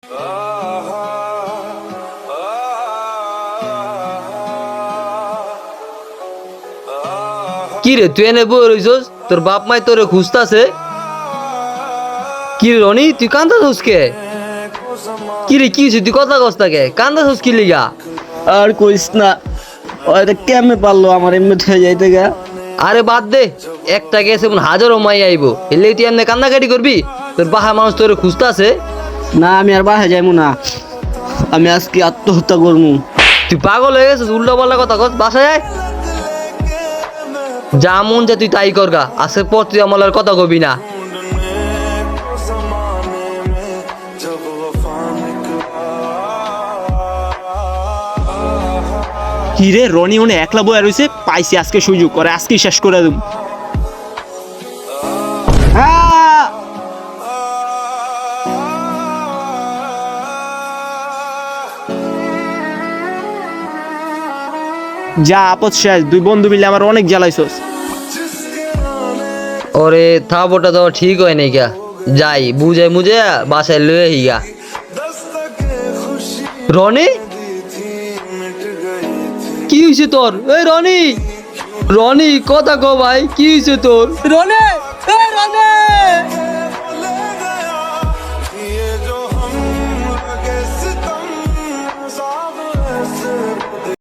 কি রে তুই এনে বই রইছস? তোর বাপ মাই তোরে খুঁজতাছে। কি রে রনি, তুই কান্দাছস কে? কি রে কি হইছে, তুই কথা কস না কে? কান্দাছস কি লিগা? আর কইস না, ওইটা কেমনে পারলো আমার এমনি হয়ে যাইতে গা। আরে বাদ দে, একটা গেছে মন হাজারো মাই আইবো, এলে তুই এমনি কান্নাকাটি করবি? তোর বাহা মানুষ তোরে খুঁজতাছে। না আমি আর বাসা যাইমু না, আমি আজকে আত্মহত্যা করবো। তুই পাগল হয়ে গেছিস? উল্টা পাল্টা কথা কস, বাসায় আয়। যা মন যা তুই তাই করগা, আজকের পর তুই আমার কথা কবি না। হিরে রনি মনে একলা বয়া রয়েছে, পাইছি আজকে সুযোগ করে, আজকে শেষ করে দেব। যা আপদ শেষ, দুই বন্ধু মিলে আমার অনেক জ্বালাইছস। ওরে থাপটা তো ঠিক হয় নাই গা, যাই বুঝে মুঝে বাসায় লয়ে হিগা। রনি, কি হয়েছে তোর? এই রনি, রনি কথা কো ভাই, কি হয়েছে তোর? রনি